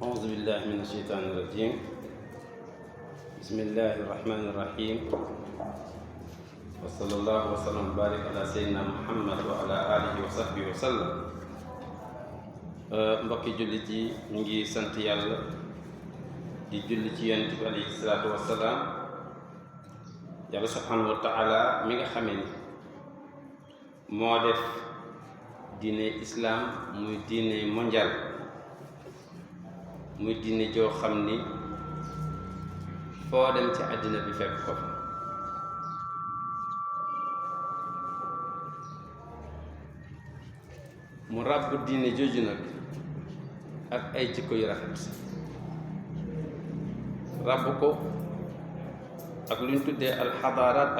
أعوذ بالله من الشيطان الرجيم. بسم الله الرحمن الرحيم. وصلى الله وسلم وبارك على سيدنا محمد وعلى آله وصحبه وسلم. mbokki jullit yi ñu ngi sant yàlla di julli ci yonent bi alayhi salaatu wassalaam. yàlla subhanahu wa taala mi nga xamee ni moo def diine islaam muy diine mondial, muy diine joo xam ni foo dem ci àddina bi fekk ko fa. mu ràbb diine jooju nag ak ay jikko yu rafet, ràbb ko ak lu ñu tuddee alxadaaraat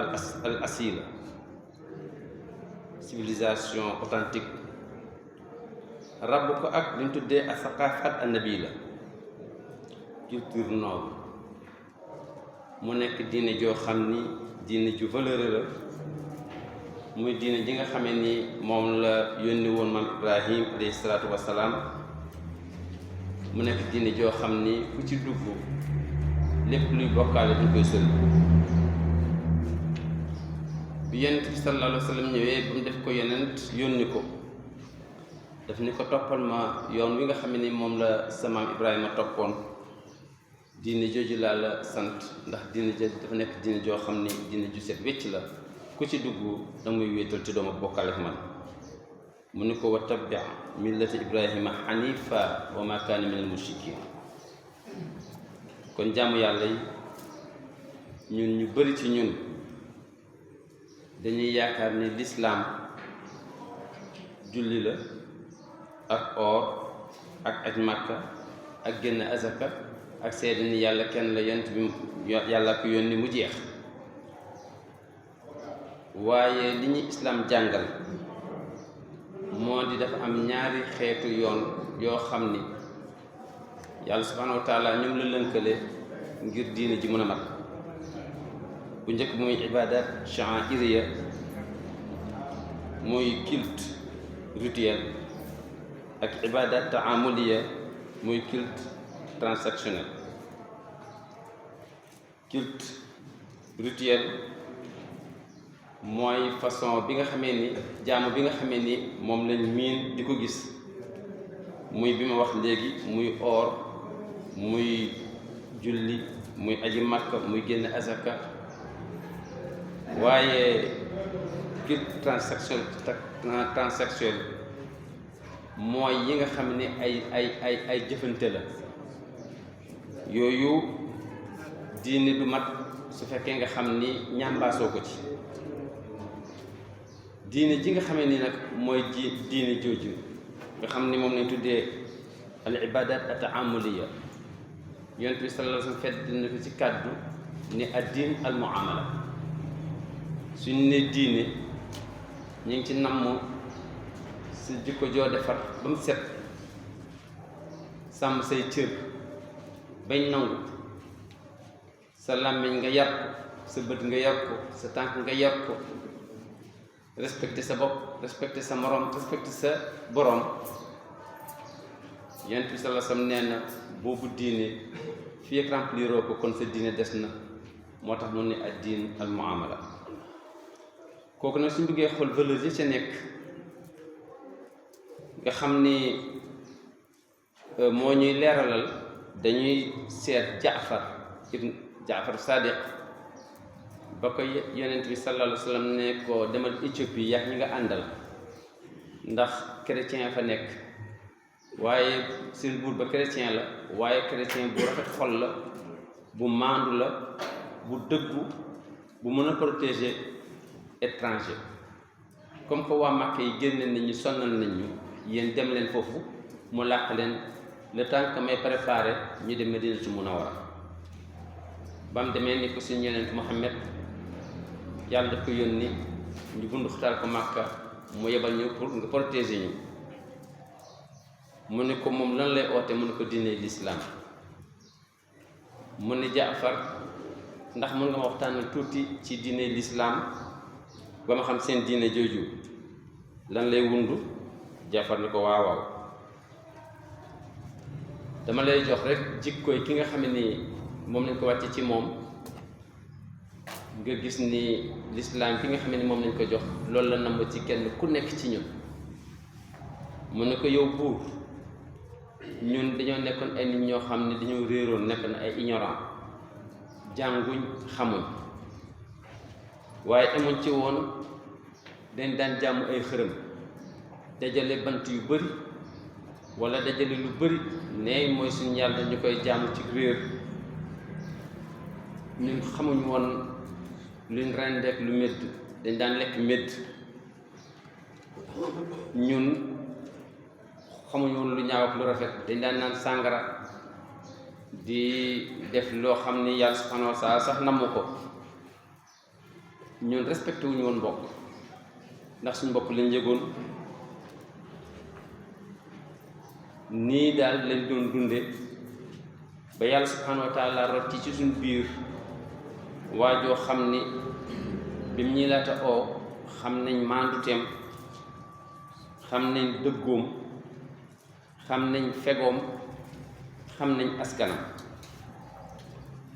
al asila, civilisation authentique. ràbb ko ak lu ñu tuddee al saqafaat annabila, culture noble. mu nekk diine joo xam ni diine ju valeur la, muy diine ji nga xamee ni moom la yónni woon maam Ibrahim alayhi salaatu wassalaam. mu nekk diine joo xam ni ku ci dugg lépp luy bokkaale duñ koy sori. bi yonent bi sallallahu alayhi wa sallam ñëwee ba mu def ko yonent yónni ko, daf ni ko toppal ma yoon wi nga xam ni moom la sa maam Ibrahima toppoon. diine jooju laa la sant, ndax diine jooju dafa nekk diine joo xam ni diine ju set wecc la, ku ci dugg dangay wéetal ci dooma bokkaale ak man. mu ni ko wa tabi millata Ibrahima xanifa wa ma kaana min al mushrikin. kon jaamu yàlla yi ñun ñu bari ci ñun dañuy yaakaar ni lislaam julli la ak oor ak aj màkka ak génn azaka ak seede ni yàlla kenn la, yonent bi yàlla ko yónni mu jeex. waaye li ñu islaam jàngal moo di dafa am ñaari xeetu yoon yoo xam ni yàlla subhanahu wa taala ñoom la lënkale ngir diine ji mën a mat. bu njëkk muy ibadat sha'airiyya, muy culte rituel, ak ibadat ta'amuliyya, muy culte transactionnel. culte rituel mooy façon bi nga xamee ni jaamu bi nga xamee ni moom lañ miin di ko gis, muy bi ma wax léegi, muy oor, muy julli, muy aji makka, muy génn azaka. waaye culte transactionnel mooy yi nga xam ne ay jëfante la. yooyu diine du mat su fekkee nga xam ni ñambaasoo ko ci. diine ji nga xamee ni nag mooy diine jooju nga xam ni moom lañ tuddee al ibadat at ta'amuliya. yonent bi sallallahu alayhi wa sallam fedd na ko ci kàddu ni ad-din al muamala. suñ ne diine ñu ngi ci namm sa jikko joo defar ba mu set, sàmm say cër bañ nangu, sa làmmiñ nga yar ko, sa bët nga yar ko, sa tànk nga yar ko, respecté sa bopp, respecté sa morom, respecté sa borom. yonent bi sallallahu alayhi wasallam nee na boobu diine fii ak rempliroo ko kon sa diine des na. moo tax mu ne ad-din al muamala. kooku nag suñ bëggee xool valeur yi ca nekk nga xam ni moo ñuy leeralal, dañuy seet Jaafar Sadiq ba ko yonent bi sallallahu alayhi wa sallam ne ko demal Éthiopie yak ñi nga àndal, ndax chrétien fa nekk, waaye seen buur ba chrétien la, waaye chrétien bu rafet xol la, bu maandu la, bu dëggu, bu mën a protéger étranger. comme que waa Màkka yi génne nañ ñu, sonnal nañ ñu, yéen dem leen foofu mu làq leen le temps que may préparé ñu dem Madinatu Munawwara. ba mu demee ni ko suñu yonent Muhammad yàlla daf ko yónni ñu bundu xataal ko Màkka, mu yebal ñu pour nga protéger ñu. mu ne ko moom lan lay oote, mu ne ko diine l'islam. mu ne Jaafar ndax mën nga ma waxtaanal tuuti ci diine l'islam ba ma xam seen diine jooju lan lay wundu. Jaafar ni ko waaw waaw. dama lay jox rek jikkoy ki nga xam ne nii moom lañ ko wàcce ci moom nga gis ni lislaam ki nga xam ne ni moom lañ ko jox loolu la namm ci kenn ku nekk ci ñun. mu ne ko yow buur ñun dañoo nekkoon ay nit ñoo xam ne dañoo réeroon nekk na ay ignorant jànguñ xamuñ waaye amuñ ci woon dañ daan jàmm ay xërëm dajale bant yu bari wala dajale lu bari ne mooy suñu yàlla ñu koy jàmm ci réer ñun xamuñ woon luñ rendeek lu médd dañ daan lekk médd ñun xamuñu woon lu ñaaw ak lu rafet dañ daan naan sàngara di def loo xam ni yàlla subhanahu wa taala sax namm ko ñun respecté wuñu woon mbokk ndax suñu bopp lañ yëgoon nii daal lañ doon dunde ba yàlla subhanahu wa taala rotti ci suñu biir waajoo xam ni bim ñuy laata oo xam nañ maanduteem xam nañ dëggoom xam nañ fegoom xam nañ askanam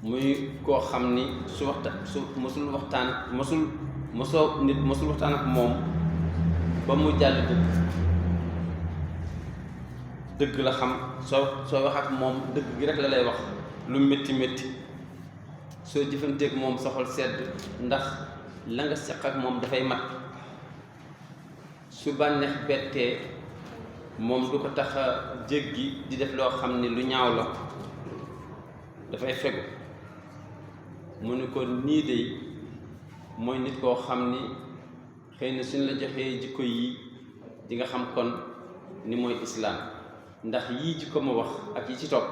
muy koo xam ni su mosul waxtaan ak moom ba mu jàll dëgg la xam soo wax ak moom dëgg gi rek la lay wax lu métti métti soo jëfanteeg moom soxol sedd ndax la nga seq ak moom dafay mat su bànneex bettee moom du ko tax a jéggi di def loo xam ni lu ñaaw la dafay fegu mu ne ko nii de mooy nit koo xam ni xëy na suñ la joxee jikko yi di nga xam kon ni mooy islaam ndax yii jikko ma wax ak yi ci topp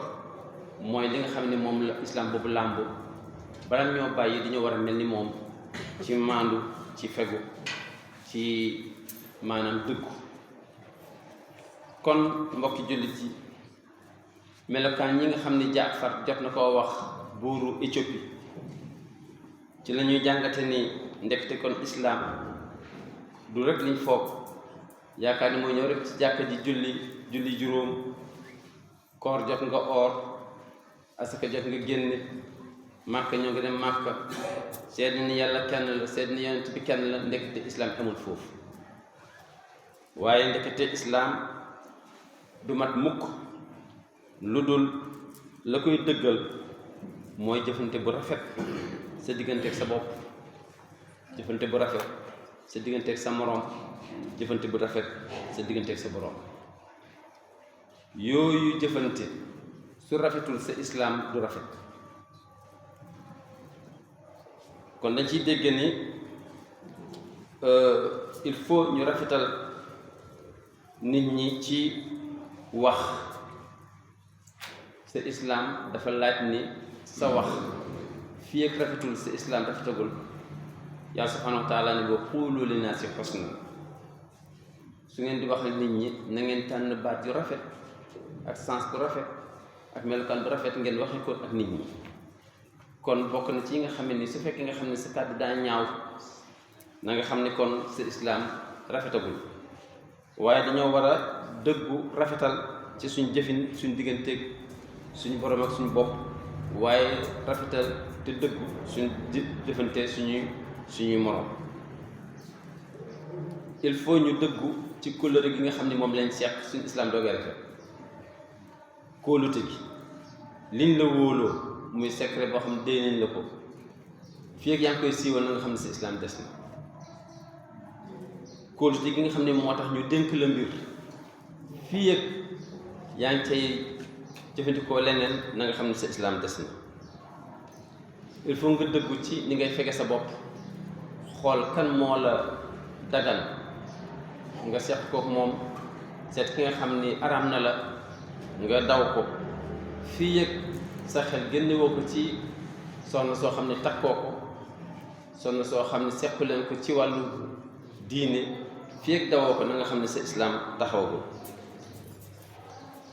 mooy li nga xam ne moom la islaam boobu làmb bala ñoo bàyyi dañoo war a mel ni moom ci maandu ci fegu ci maanaam dëggu. kon mbokki jullit yi melokaan ñi nga xam ni Jaafar jot na koo wax buuru Éthiopie ci la ñuy jàngate ni ndekte kon islaam du rek liñ foog yaakaar ni mooy ñëw rek ci jàkka ji julli juróom koor jot nga oor asaka jot nga génne màkka ñoo nga dem màkka seet ni yàlla kenn la seet ni yonent bi kenn la ndekete islaam amul foofu waaye ndekete islaam du mat mukk lu dul la koy dëggal mooy jëfante bu rafet sa digganteeg sa bopp jëfante bu rafet sa digganteeg sa moroom jëfante bu rafet sa digganteeg sa boroom yooyu jëfante su rafetul sa islaam du rafet. kon dañ ciy dégg ni il faut ñu rafetal nit ñi ci wax sa islaam dafa laaj ni sa wax fii ak rafetul sa islaam rafetagul yàlla subhanahu wa taala ni wa quulu linnaasi husnan su ngeen di wax ak nit ñi na ngeen tànn baat yu rafet ak sens bu rafet ak melokaan bu rafet ngeen waxe ko ak nit ñi. kon bokk na ci yi nga xam ne ni su fekkee nga xam ne sa kàddu daa ñaaw na nga xam ne kon sa islaam rafetagul waaye dañoo war a dëggu rafetal ci suñ jëfin suñ digganteeg suñu borom ak suñu bopp waaye rafetal te dëggu suñ jëfante suñuy morom. il faut ñu dëggu ci kóllëre gi nga xam ne moom lañ seq suñu islaam doogee rafet kóolute gi liñ la wóoloo muy secret boo xam ne déy nañ la ko fii ak yaa ngi koy siiwal na nga xam ne sa islaam des na kóolute gi nga xam ne moo tax ñu dénk la mbir fii ak yaa ngi cay jëfandikoo leneen na nga xam ne sa islaam des na. il faut nga dëggu ci ni ngay fege sa bopp xool kan moo la dagan nga seq kook moom seet ki nga xam ni araam na la nga daw ko fii ak sa xel génnewoo ko ci soxna soo xam ne takkoo ko soxna soo xam ne seq leen ko ci wàllu diine fii ak dawoo ko na nga xam ne sa islaam taxawagul.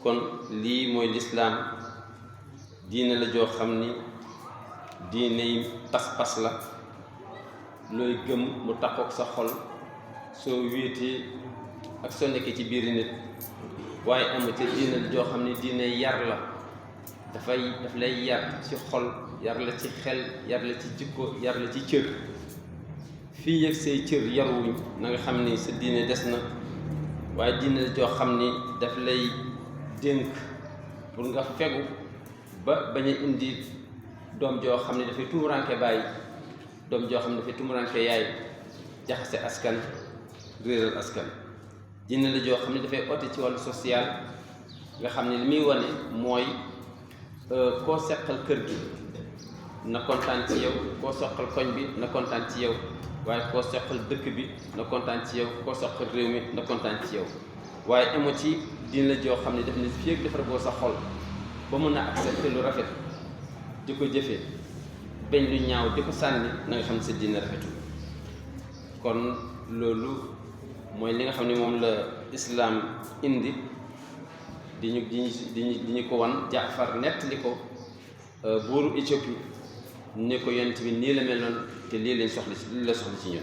kon lii mooy lislaam diine la joo xam ni diine yi pas-pas la looy gëm mu takkook sa xol soo wéetee ak soo nekkee ci biir nit waaye amu ci diine la joo xam ne diine yar la daf lay yar ci xol, yar la ci xel, yar la ci jikko, yar la ci cër. fii yëg say cër yaruwuñ na nga xam ni sa diine des na, waaye diine la joo xam ni daf lay dénk pour nga fegu ba bañ a indi doom joo xam ne dafay tumuranke bàyyi, doom joo xam ne dafay tumuranke yaay, jaxase askan, réeral askan. diine la joo xam ne dafay oote ci wàllu social, nga xam ne li muy wane mooy koo seqal kër gi na kontaan ci yow, koo soqal koñ bi na kontaan ci yow, waaye koo soqal dëkk bi na kontaan ci yow, koo soqal réew mi na kontaan ci yow. waaye emo ci diine la joo xam ne daf ne fii ak defar boo sa xol ba mën a accepter lu rafet di ko jëfee, bañ lu ñaaw di ko sànni, na nga xam ne sa diine rafetul. kon loolu mooy li nga xam ne moom la islaam indi di ñu ko wan. Jaafar nettali ko buuru Éthiopie ne ko yonent bi nii la mel noonu te lii lañ soxla ci lii la soxla ci ñun.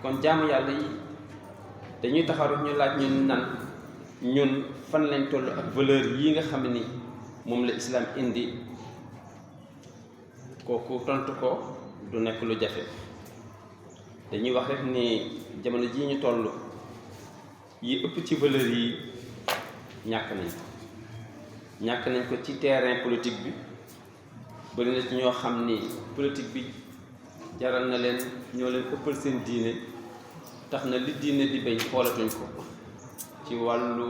kon jaamu yàlla yi dañuy taxaw rek ñu laaj ñun fan lañ toll ak valeur yi nga xam ni moom la islaam indi. kooku tontu ko du nekk lu jafe. dañuy wax rek ni jamono jii ñu toll yi ëpp ci valeur yi ñàkk nañ ko ci terrain politique bi. bari na ci ñoo xam ni politique bi jaral na leen, ñoo leen ëppal seen diine, tax na li diine di bañ xoolatuñ ko ci wàllu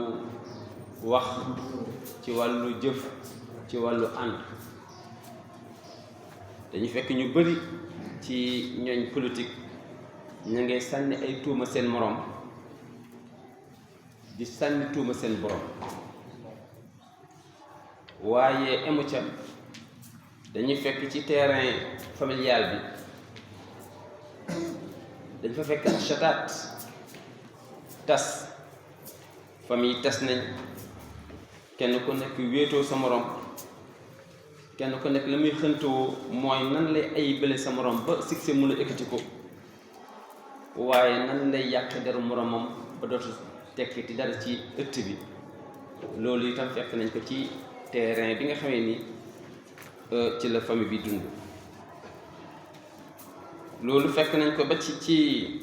wax, ci wàllu jëf, ci wàllu ànd. dañu fekk ñu bari ci ñooñ politique ñu ngay sànni ay tuuma seen moroom, di sànni tuuma seen borom, waaye emu ca. dañuy fekk ci terrain familial bi dañ fa fekk achataat, tas, famille tas nañ, kenn ku nekk wéetoo sa morom, kenn ku nekk la muy xëntoo mooy nan lay ayibale sa morom ba succès mun a ekkati ko, waaye nan lay yàq deru moromam ba dootu tekkiti dara ci ëtt bi. loolu itam fekk nañ ko ci terrain bi nga xamee ni ci la famille bi dund. loolu fekk nañ ko ba ci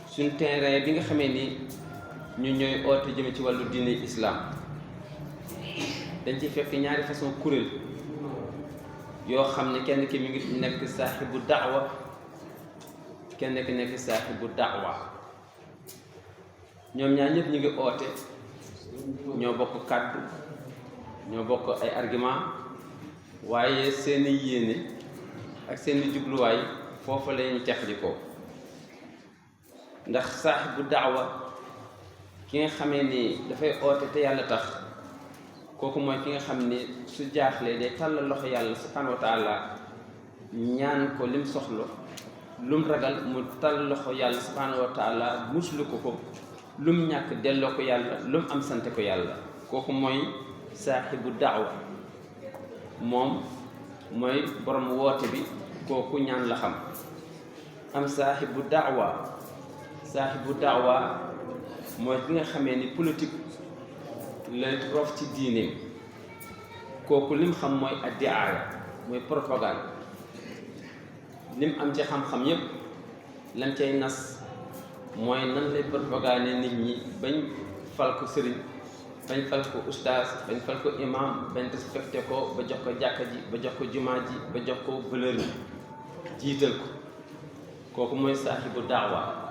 suñ terrain bi nga xamee ni ñu ñooy oote jëme ci wàllu diine islam. dañ ci fekk ñaari façon kuréel yoo xam ne kenn ki mi ngi nekk saaxibu daawa, kenn ki nekk saaxibu daawa. ñoom ñaar ñëpp ñu ngi oote, ñoo bokk kàddu, ñoo bokk ay argument, waaye seeni yéene ak seeni jubluwaay foofa lañu teqalikoo. ndax saaxibu daawa ki nga xamee ni dafay oote te yàlla tax, kooku mooy ki nga xam ni su jaaxlee day tàllal loxo yàlla subhanahu wa taala ñaan ko lim soxla, lum ragal mu tàll loxo yàlla subhanahu wa taala muslu ko, lum ñàkk delloo ko yàlla, lum am sante ko yàlla. kooku mooy saaxibu daawa. moom mooy borom woote bi, kooku ñaan la xam. am saaxibu daawa mooy ki nga xamee ni politique la rof ci diineem, kooku lim xam mooy addiaaya, mooy propagande. lim am ci xam-xam yépp lam cay nas mooy nan lay propagande nit ñi bañ fal ko sëriñ, bañ fal ko ustaas, bañ fal ko imam, bañ respecté ko ba jox ko jàkka ji, ba jox ko jumaa ji, ba jox ko valeur bi, jiital ko. kooku mooy saaxibu daawa.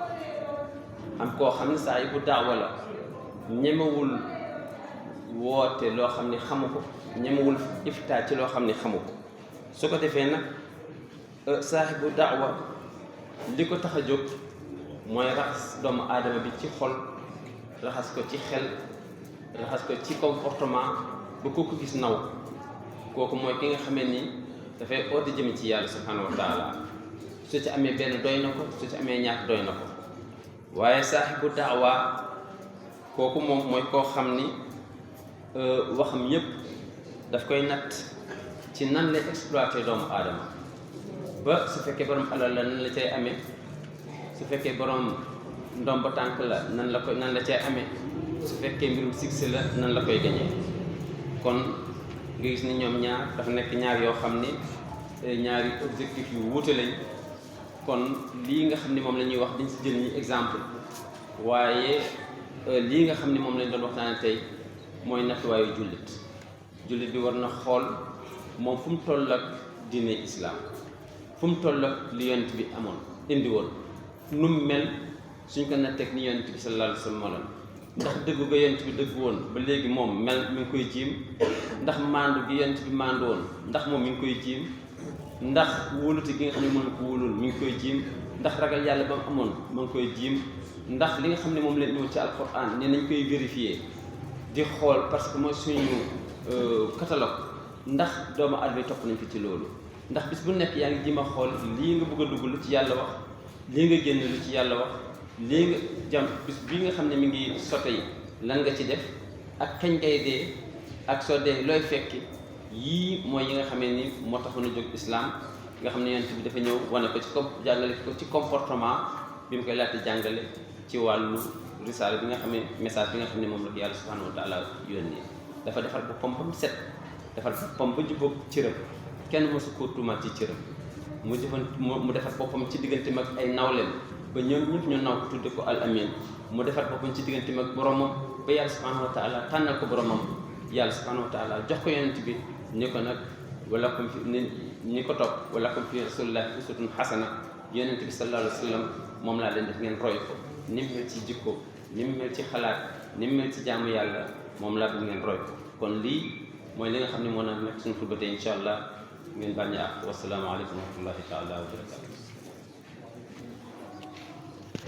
am koo xam ne saaxibu daawa la, ñemewul woote loo xam ne xamu ko, ñemewul iftaa ci loo xam ne xamu ko. su ko defee nag saaxibu daawa li ko tax a jóg mooy raxas doomu aadama bi ci xol, raxas ko ci xel, raxas ko ci comportement ba ku ko gis naw. kooku mooy ki nga xamee ni dafay oote jëm ci yàlla subhanahu wa taala. su ci amee benn doy na ko, su ci amee ñaar doy na ko. waaye saaxibu daawa kooku moom mooy koo xam ni waxam yépp daf koy natt ci nan lay exploiter doomu aadama. ba su fekkee borom alal la nan la cay amee, su fekkee borom ndomba tànk la nan la cay amee, su fekkee mbirum succès la nan la koy gañee. kon nga gis ni ñoom ñaar dafa nekk ñaar yoo xam ni ñaari objectif yu wuute lañ. kon lii nga xam ne moom la ñuy wax dañ si jël ñi exemple waaye lii nga xam ne moom lañ doon waxtaane tey mooy nattuwaayu jullit bi war na xool moom fu mu toll ak diine islaam fu mu toll ak li yonent bi amoon indi woon nu mu mel suñ ko natteeg ni yonent bi sallallahu alayhi wa sallam meloon ndax dëggu ga yonent bi dëggu woon ba léegi moom mel mi ngi koy jiim ndax maandu gi yonent bi maandu woon ndax moom mi ngi koy jiim ndax wóolute gi nga xam ne moom la ko wóolul mi ngi koy jiim ndax ragal yàlla ba mu amoon ma ngi koy jiim ndax li nga xam ne moom leen ñëw ci alquran ne nañ koy vérifier di xool parce que mooy suñu catalogue ndax doomu aadama yi topp nañ ko ci loolu ndax bis bu nekk yaa ngi jima xool lii nga bëgg a dugg lu ci yàlla wax lii nga génn lu ci yàlla wax lii nga jam bis bii nga xam ne mi ngi sote yi lan nga ci def ak kañ ngay dee ak soo dee looy fekki yii mooy yi nga xamee ni moo taxoon a jóg islam nga xam ne yonent bi dafa ñëw wane ko ci jàngale ko ci comportement bi mu koy laata jàngale ci wàllu risaale bi nga xam ne message bi nga xam ne moom la ko yàlla subhanahu wa taala yónni dafa defar boppam ba mu set defar boppam ba jubóog cëram kenn mosu ko tuumaat ci cëram mu defar boppam ci digganteem ak ay nawleem ba ñoom ñëpp ñu naw ko tudde ko al amin mu defar boppam ci digganteem ak boromam ba yàlla subhanahu wa taala tànnal ko boromam yàlla subhanahu wa taala jox ko yonent bi ni ko nag wala comme fi ni ko topp wala comme fi rasulillahi uswatun hasana yonent bi sallallahu alayhi wa sallam moom laa leen def ngeen roy ko ni mu mel ci jikko ni mu mel ci xalaat ni mu mel ci jaamu yàlla moom laa bëgg ngeen roy ko kon lii mooy li nga xam ne moo naan nekk suñu xutba tey incha allah ngeen baal ñu àq wasalaamaaleykum wa rahmatullahi taala wa barakatu